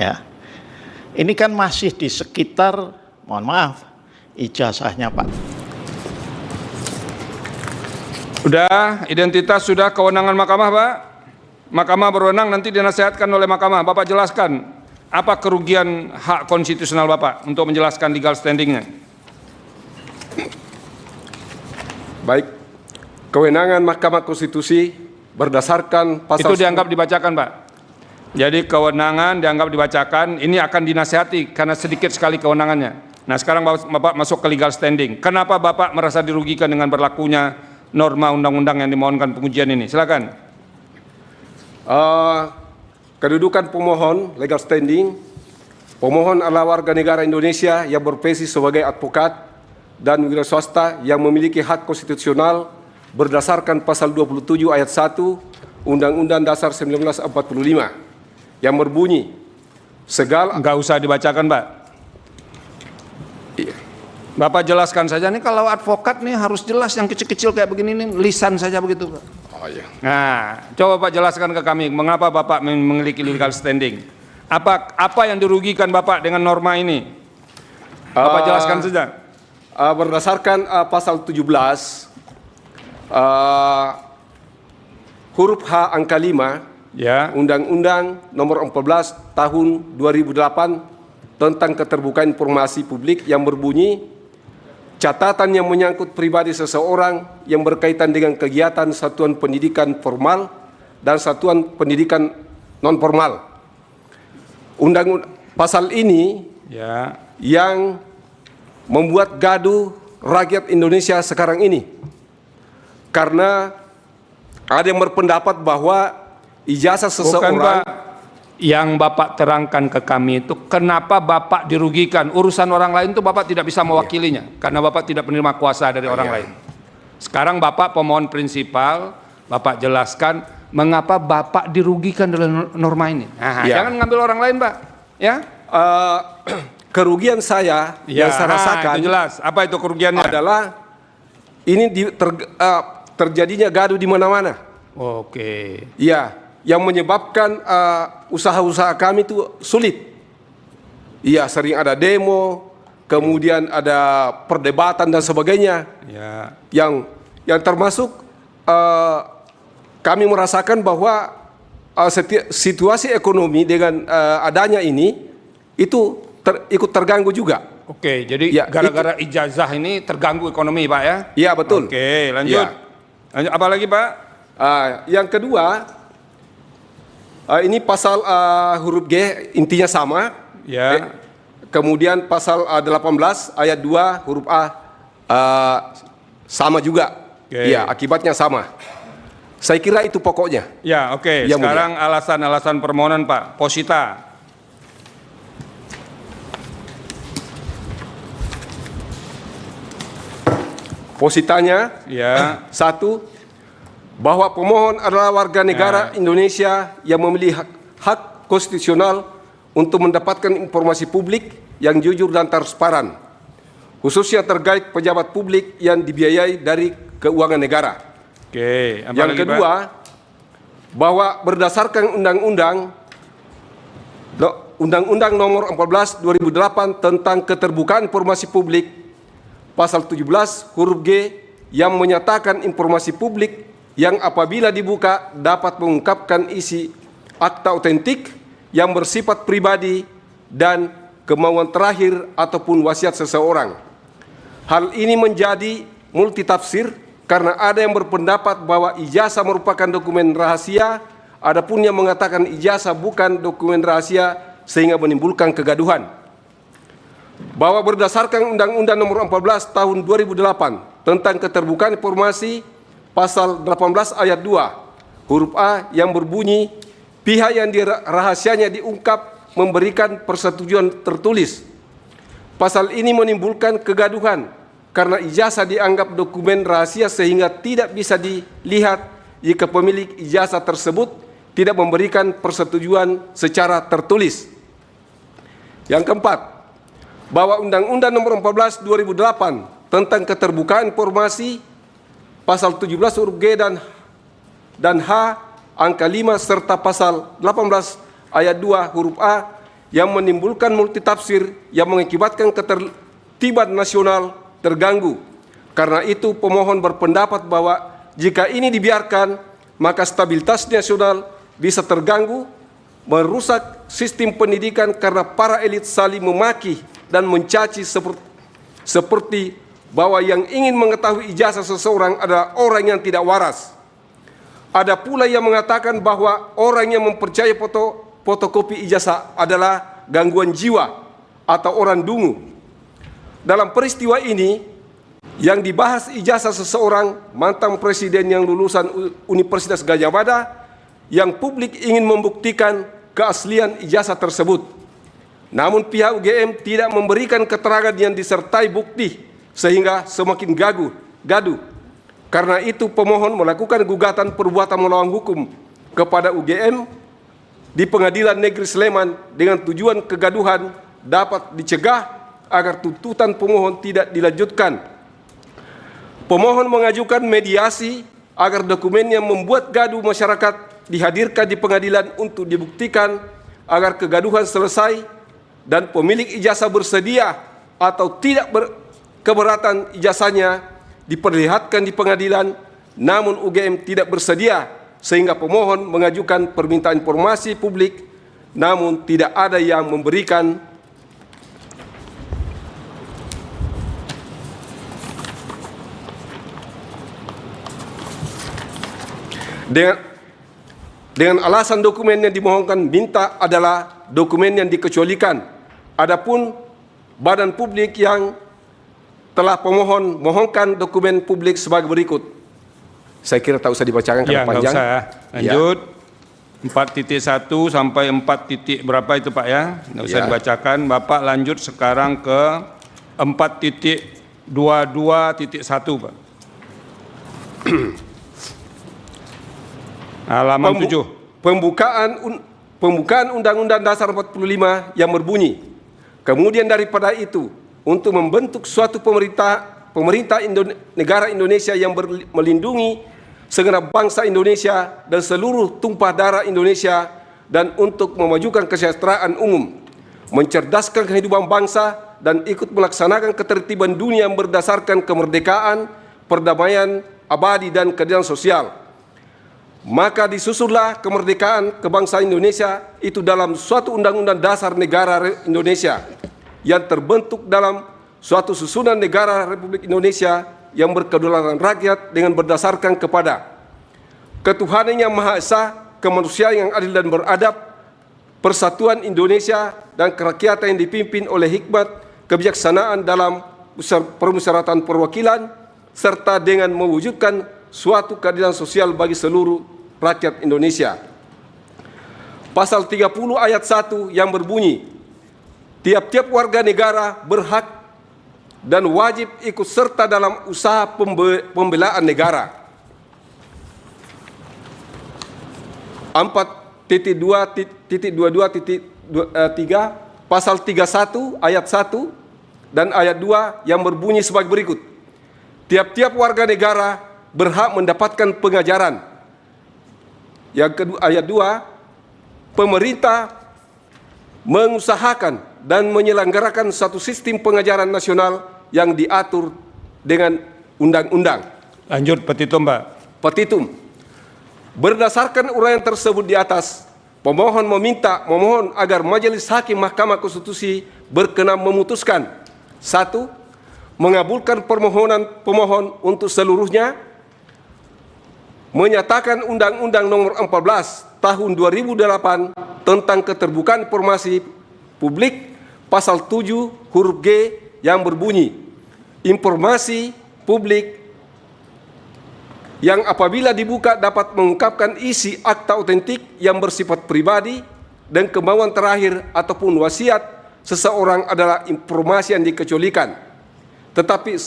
Ya. Ini kan masih di sekitar, mohon maaf, ijazahnya Pak. Sudah, identitas sudah, kewenangan mahkamah Pak. Mahkamah berwenang nanti dinasihatkan oleh mahkamah. Bapak jelaskan apa kerugian hak konstitusional Bapak untuk menjelaskan legal standingnya. Baik, kewenangan Mahkamah Konstitusi berdasarkan pasal... Itu dianggap dibacakan Pak. Jadi kewenangan dianggap dibacakan, ini akan dinasihati karena sedikit sekali kewenangannya. Nah sekarang Bapak masuk ke legal standing. Kenapa Bapak merasa dirugikan dengan berlakunya norma undang-undang yang dimohonkan pengujian ini? Silakan. Kedudukan pemohon legal standing, pemohon adalah warga negara Indonesia yang berprofesi sebagai advokat dan wira swasta yang memiliki hak konstitusional berdasarkan pasal 27 ayat 1 Undang-Undang Dasar 1945 yang berbunyi segala... Enggak usah dibacakan Pak. Iya. Bapak jelaskan saja nih, kalau advokat nih harus jelas, yang kecil-kecil kayak begini nih lisan saja begitu Pak. Oh, iya. Nah, coba Pak jelaskan ke kami mengapa Bapak memiliki legal standing. Apa yang dirugikan Bapak dengan norma ini? Bapak jelaskan saja. Berdasarkan pasal 17 huruf H angka 5 Ya. Undang-Undang Nomor 14 Tahun 2008 tentang keterbukaan informasi publik yang berbunyi catatan yang menyangkut pribadi seseorang yang berkaitan dengan kegiatan satuan pendidikan formal dan satuan pendidikan non formal. Pasal ini Ya. yang membuat gaduh rakyat Indonesia sekarang ini, karena ada yang berpendapat bahwa ijazah seseorang... Bukan Pak, yang Bapak terangkan ke kami itu kenapa Bapak dirugikan. Urusan orang lain itu Bapak tidak bisa mewakilinya, karena Bapak tidak menerima kuasa dari orang lain. Sekarang Bapak pemohon prinsipal, Bapak jelaskan mengapa Bapak dirugikan dalam norma ini. Nah, jangan ngambil orang lain Pak. Ya. Kerugian saya yang saya rasakan itu jelas. Apa itu kerugiannya? adalah ini terjadinya gaduh di mana-mana. Oke. Iya, yang menyebabkan usaha-usaha kami itu sulit. Iya, sering ada demo, kemudian ada perdebatan dan sebagainya. Ya. Yang termasuk kami merasakan bahwa situasi ekonomi dengan adanya ini itu ikut terganggu juga. Oke, jadi gara-gara ijazah ini terganggu ekonomi Pak ya? Iya betul. Oke, lanjut. Ya. Lanjut apa lagi Pak? Yang kedua, ini pasal huruf G intinya sama. Ya. Kemudian pasal 18 ayat 2 huruf A sama juga. Iya, akibatnya sama. Saya kira itu pokoknya. Ya, oke. Ya, sekarang alasan-alasan permohonan Pak. Posita. Positanya, ya. Satu, bahwa pemohon adalah warga negara Indonesia yang memiliki hak konstitusional untuk mendapatkan informasi publik yang jujur dan transparan, khususnya terkait pejabat publik yang dibiayai dari keuangan negara. Oke. Yang kedua, bahwa berdasarkan Undang-Undang Nomor 14 2008 tentang keterbukaan informasi publik, pasal 17 huruf G yang menyatakan informasi publik yang apabila dibuka dapat mengungkapkan isi akta otentik yang bersifat pribadi dan kemauan terakhir ataupun wasiat seseorang. Hal ini menjadi multitafsir karena ada yang berpendapat bahwa ijazah merupakan dokumen rahasia, adapun yang mengatakan ijazah bukan dokumen rahasia sehingga menimbulkan kegaduhan. Bahwa berdasarkan Undang-Undang Nomor 14 Tahun 2008 tentang keterbukaan informasi pasal 18 ayat 2 huruf A yang berbunyi pihak yang rahasianya diungkap memberikan persetujuan tertulis. Pasal ini menimbulkan kegaduhan karena ijazah dianggap dokumen rahasia sehingga tidak bisa dilihat jika pemilik ijazah tersebut tidak memberikan persetujuan secara tertulis. Yang keempat, bahwa Undang-Undang Nomor 14 2008 tentang keterbukaan informasi pasal 17 huruf G dan H angka 5 serta pasal 18 ayat 2 huruf A yang menimbulkan multitafsir yang mengakibatkan ketertiban nasional terganggu. Karena itu pemohon berpendapat bahwa jika ini dibiarkan, maka stabilitas nasional bisa terganggu, merusak sistem pendidikan karena para elit saling memaki dan mencaci seperti bahwa yang ingin mengetahui ijazah seseorang adalah orang yang tidak waras. Ada pula yang mengatakan bahwa orang yang mempercayai fotokopi ijazah adalah gangguan jiwa atau orang dungu. Dalam peristiwa ini, yang dibahas ijazah seseorang mantan presiden yang lulusan Universitas Gadjah Mada, yang publik ingin membuktikan keaslian ijazah tersebut. Namun pihak UGM tidak memberikan keterangan yang disertai bukti, sehingga semakin gaduh. Karena itu pemohon melakukan gugatan perbuatan melawan hukum kepada UGM di Pengadilan Negeri Sleman dengan tujuan kegaduhan dapat dicegah agar tuntutan pemohon tidak dilanjutkan. Pemohon mengajukan mediasi agar dokumen yang membuat gaduh masyarakat dihadirkan di pengadilan untuk dibuktikan agar kegaduhan selesai dan pemilik ijazah bersedia atau tidak keberatan ijazahnya diperlihatkan di pengadilan, namun UGM tidak bersedia, sehingga pemohon mengajukan permintaan informasi publik, namun tidak ada yang memberikan. Dengan alasan dokumen yang dimohonkan minta adalah dokumen yang dikecualikan. Adapun badan publik yang telah pemohon mohonkan dokumen publik sebagai berikut. Saya kira tak usah dibacakan karena panjang. Nggak usah. Lanjut. 4.1 sampai 4. Berapa itu Pak ya? Nggak usah dibacakan. Bapak lanjut sekarang ke 4.22.1 Pak. Halaman 7. Pembukaan Undang-Undang Dasar 45 yang berbunyi, kemudian daripada itu, untuk membentuk suatu pemerintah negara Indonesia yang melindungi segenap bangsa Indonesia dan seluruh tumpah darah Indonesia, dan untuk memajukan kesejahteraan umum, mencerdaskan kehidupan bangsa, dan ikut melaksanakan ketertiban dunia yang berdasarkan kemerdekaan, perdamaian abadi, dan keadilan sosial. Maka disusunlah kemerdekaan kebangsaan Indonesia itu dalam suatu undang-undang dasar negara Indonesia yang terbentuk dalam suatu susunan negara Republik Indonesia yang berkedaulatan rakyat dengan berdasarkan kepada ketuhanan yang Maha Esa, kemanusiaan yang adil dan beradab, persatuan Indonesia, dan kerakyatan yang dipimpin oleh hikmat kebijaksanaan dalam permusyawaratan perwakilan, serta dengan mewujudkan suatu keadilan sosial bagi seluruh rakyat Indonesia. Pasal 30 ayat 1 yang berbunyi, tiap-tiap warga negara berhak dan wajib ikut serta dalam usaha pembelaan negara. 4.22.3 pasal 31 ayat 1 dan ayat 2 yang berbunyi sebagai berikut. Tiap-tiap warga negara berhak mendapatkan pengajaran. Yang kedua, ayat 2, pemerintah mengusahakan dan menyelenggarakan satu sistem pengajaran nasional yang diatur dengan undang-undang. Lanjut petitum, Pak. Petitum. Berdasarkan uraian tersebut di atas, pemohon memohon agar Majelis Hakim Mahkamah Konstitusi berkenan memutuskan: 1. Mengabulkan permohonan pemohon untuk seluruhnya, menyatakan Undang-Undang Nomor 14 Tahun 2008 tentang Keterbukaan Informasi Publik pasal 7 huruf G yang berbunyi, informasi publik yang apabila dibuka dapat mengungkapkan isi akta otentik yang bersifat pribadi dan kemauan terakhir ataupun wasiat seseorang adalah informasi yang dikecualikan. Tetapi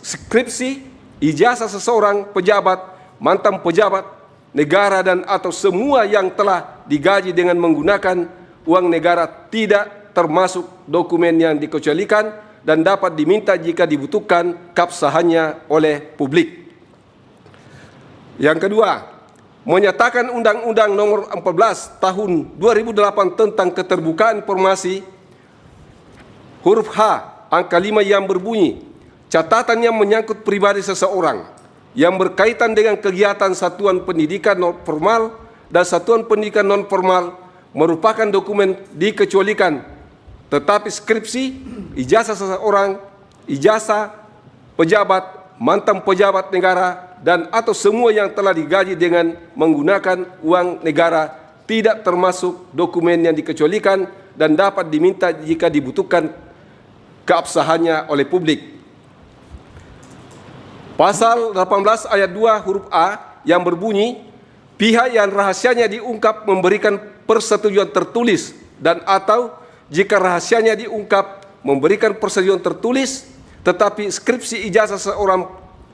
skripsi, ijazah seseorang pejabat, mantan pejabat negara, dan atau semua yang telah digaji dengan menggunakan uang negara tidak termasuk dokumen yang dikecualikan dan dapat diminta jika dibutuhkan keabsahannya oleh publik. Yang kedua, menyatakan Undang-Undang Nomor 14 Tahun 2008 tentang Keterbukaan Informasi huruf H angka 5 yang berbunyi, catatan yang menyangkut pribadi seseorang yang berkaitan dengan kegiatan satuan pendidikan non formal dan satuan pendidikan non formal merupakan dokumen dikecualikan, tetapi skripsi, ijazah seseorang, ijazah pejabat, mantan pejabat negara, dan atau semua yang telah digaji dengan menggunakan uang negara tidak termasuk dokumen yang dikecualikan dan dapat diminta jika dibutuhkan keabsahannya oleh publik. Pasal 18 ayat 2 huruf A yang berbunyi, pihak yang rahasianya diungkap memberikan persetujuan tertulis dan atau jika rahasianya diungkap memberikan persetujuan tertulis, tetapi skripsi ijazah seorang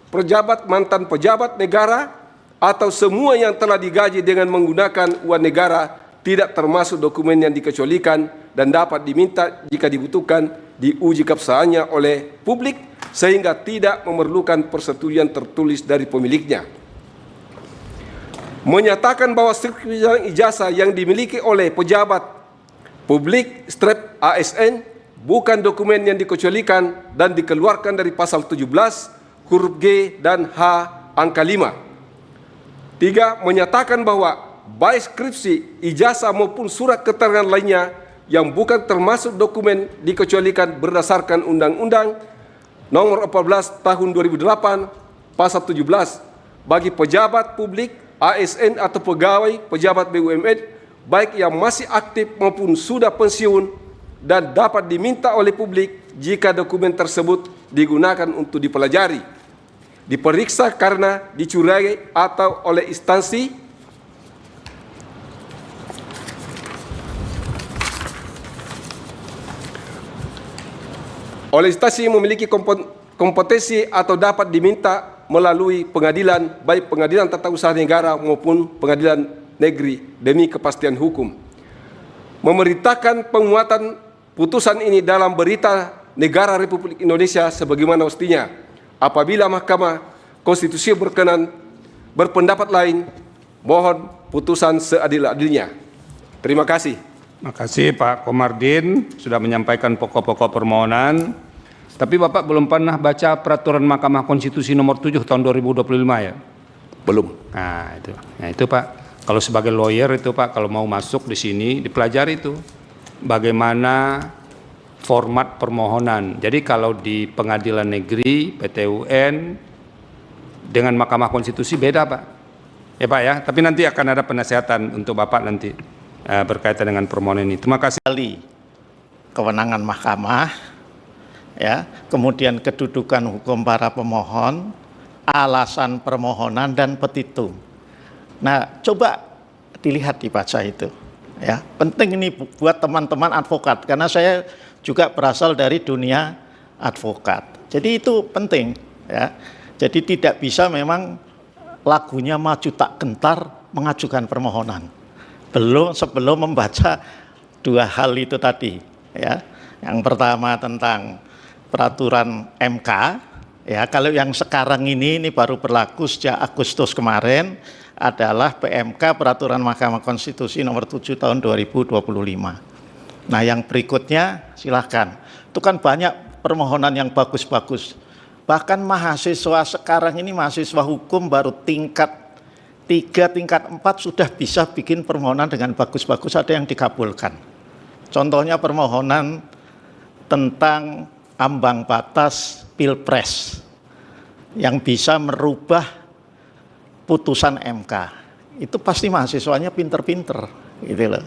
pejabat, mantan pejabat negara, atau semua yang telah digaji dengan menggunakan uang negara tidak termasuk dokumen yang dikecualikan dan dapat diminta jika dibutuhkan diuji keabsahannya oleh publik sehingga tidak memerlukan persetujuan tertulis dari pemiliknya. Menyatakan bahwa skripsi ijazah yang dimiliki oleh pejabat publik strep ASN bukan dokumen yang dikecualikan dan dikeluarkan dari pasal 17 huruf G dan H angka 5. 3. Menyatakan bahwa baik skripsi, ijazah maupun surat keterangan lainnya yang bukan termasuk dokumen dikecualikan berdasarkan Undang-Undang Nomor 14 Tahun 2008 Pasal 17 bagi pejabat publik, ASN atau pegawai pejabat BUMN baik yang masih aktif maupun sudah pensiun dan dapat diminta oleh publik jika dokumen tersebut digunakan untuk dipelajari, diperiksa karena dicurigai atau oleh instansi yang memiliki kompetensi atau dapat diminta melalui pengadilan, baik pengadilan tata usaha negara maupun pengadilan negeri demi kepastian hukum. Memerintahkan penguatan putusan ini dalam berita negara Republik Indonesia sebagaimana mestinya. Apabila Mahkamah Konstitusi berpendapat lain, mohon putusan seadil-adilnya. Terima kasih. Terima kasih Pak Komardin sudah menyampaikan pokok-pokok permohonan. Tapi Bapak belum pernah baca peraturan Mahkamah Konstitusi nomor 7 tahun 2025 ya? Belum. Nah itu Pak, kalau sebagai lawyer itu Pak, kalau mau masuk di sini dipelajari itu bagaimana format permohonan. Jadi kalau di pengadilan negeri, PT UN dengan Mahkamah Konstitusi beda Pak. Ya Pak ya, tapi nanti akan ada penasihatan untuk Bapak nanti berkaitan dengan permohonan ini. Terima kasih. Kewenangan mahkamah, ya, kemudian kedudukan hukum para pemohon, alasan permohonan dan petitum. Nah, coba dilihat dibaca itu, ya. Penting ini buat teman-teman advokat karena saya juga berasal dari dunia advokat. Jadi itu penting, ya. Jadi tidak bisa memang lagunya maju tak gentar mengajukan permohonan. Sebelum membaca dua hal itu tadi, ya. Yang pertama tentang peraturan MK, ya, kalau yang sekarang ini baru berlaku sejak Agustus kemarin adalah PMK Peraturan Mahkamah Konstitusi nomor 7 tahun 2025. Nah, yang berikutnya silahkan. Itu kan banyak permohonan yang bagus-bagus. Bahkan mahasiswa sekarang ini, mahasiswa hukum baru tingkat 3, tingkat 4 sudah bisa bikin permohonan dengan bagus-bagus, ada yang dikabulkan. Contohnya permohonan tentang ambang batas Pilpres yang bisa merubah putusan MK. Itu pasti mahasiswanya pinter-pinter, gitu loh.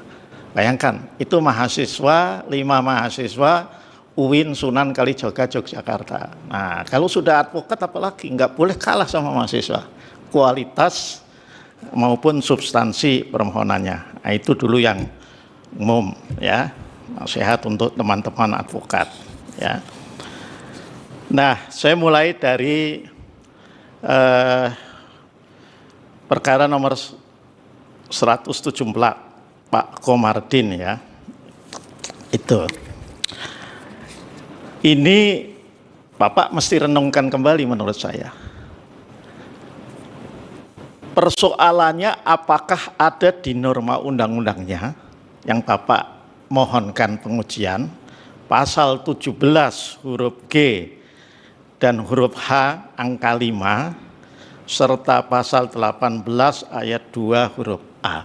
Bayangkan, itu mahasiswa, 5 mahasiswa UIN Sunan Kalijaga Yogyakarta. Nah, kalau sudah advokat apalagi nggak boleh kalah sama mahasiswa. Kualitas maupun substansi permohonannya. Nah, itu dulu yang umum, ya. Nasihat untuk teman-teman advokat, ya. Nah, saya mulai dari perkara nomor 174 Pak Komardin, ya. Itu. Ini Bapak mesti renungkan kembali menurut saya. persoalannya apakah ada di norma undang-undangnya yang Bapak mohonkan pengujian, pasal 17 huruf G dan huruf H angka 5, serta pasal 18 ayat 2 huruf A.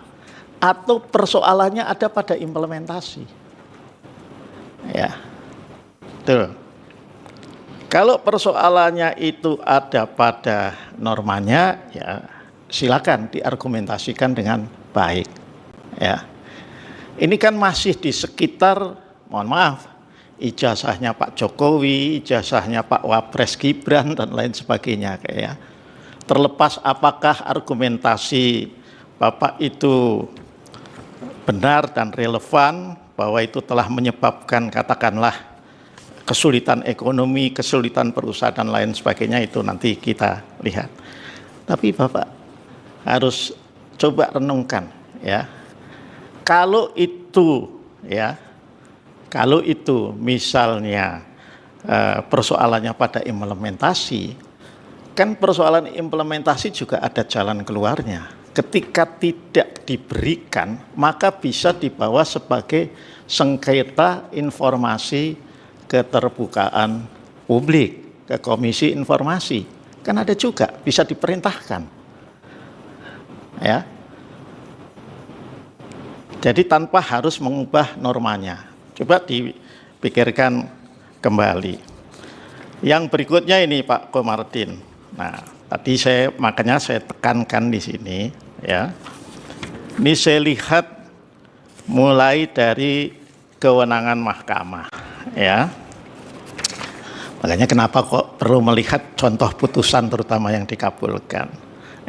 Atau persoalannya ada pada implementasi. Ya, betul. Kalau persoalannya itu ada pada normanya, ya silakan diargumentasikan dengan baik. Ya, ini kan masih di sekitar, mohon maaf, ijazahnya Pak Jokowi, ijazahnya Pak Wapres Gibran dan lain sebagainya, kayak. Terlepas apakah argumentasi Bapak itu benar dan relevan, bahwa itu telah menyebabkan katakanlah kesulitan ekonomi, kesulitan perusahaan dan lain sebagainya, itu nanti kita lihat. Tapi Bapak harus coba renungkan, ya. Kalau itu misalnya persoalannya pada implementasi, kan persoalan implementasi juga ada jalan keluarnya. Ketika tidak diberikan, maka bisa dibawa sebagai sengketa informasi keterbukaan publik ke Komisi Informasi. Kan ada juga, bisa diperintahkan. Ya. Jadi tanpa harus mengubah normanya. Coba dipikirkan kembali. Yang berikutnya ini Pak Komarudin. Nah, tadi makanya saya tekankan di sini, ya. Ini saya lihat mulai dari kewenangan mahkamah, ya. Makanya kenapa kok perlu melihat contoh putusan terutama yang dikabulkan,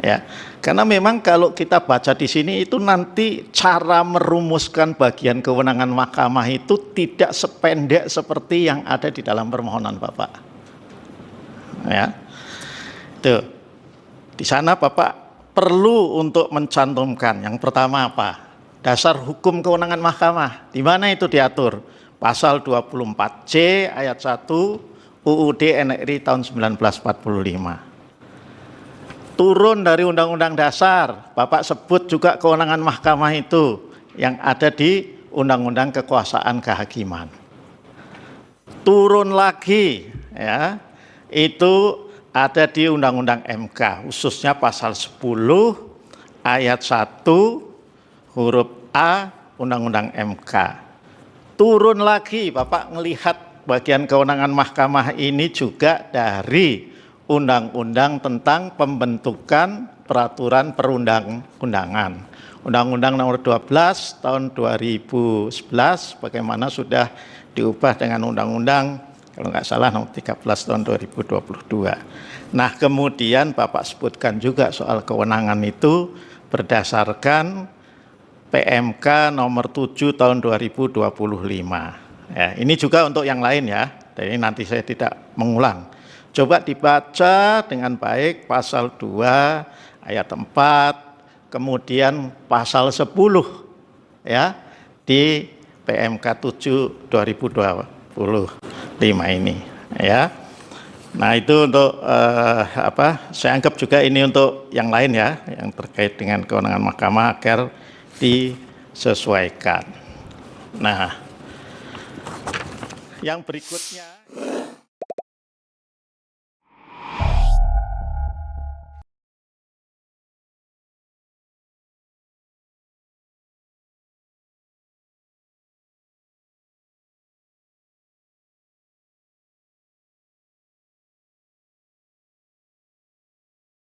ya. Karena memang kalau kita baca di sini itu nanti cara merumuskan bagian kewenangan mahkamah itu tidak sependek seperti yang ada di dalam permohonan Bapak. Ya. Tuh. Di sana Bapak perlu untuk mencantumkan yang pertama apa? Dasar hukum kewenangan mahkamah. Di mana itu diatur? Pasal 24C ayat 1 UUD NRI tahun 1945. Turun dari Undang-Undang Dasar, Bapak sebut juga kewenangan mahkamah itu yang ada di Undang-Undang Kekuasaan Kehakiman. Turun lagi, ya, itu ada di Undang-Undang MK, khususnya pasal 10 ayat 1 huruf A Undang-Undang MK. Turun lagi, Bapak melihat bagian kewenangan mahkamah ini juga dari Undang-Undang tentang pembentukan peraturan perundang-undangan. Undang-Undang nomor 12 tahun 2011 bagaimana sudah diubah dengan Undang-Undang kalau nggak salah nomor 13 tahun 2022. Nah, kemudian Bapak sebutkan juga soal kewenangan itu berdasarkan PMK nomor 7 tahun 2025. Ya, ini juga untuk yang lain ya, jadi nanti saya tidak mengulang. Coba dibaca dengan baik pasal 2 ayat 4, kemudian pasal 10 ya di PMK 7 2025 ini ya. Nah, itu untuk saya anggap juga ini untuk yang lain ya, yang terkait dengan kewenangan mahkamah agar disesuaikan. Nah, yang berikutnya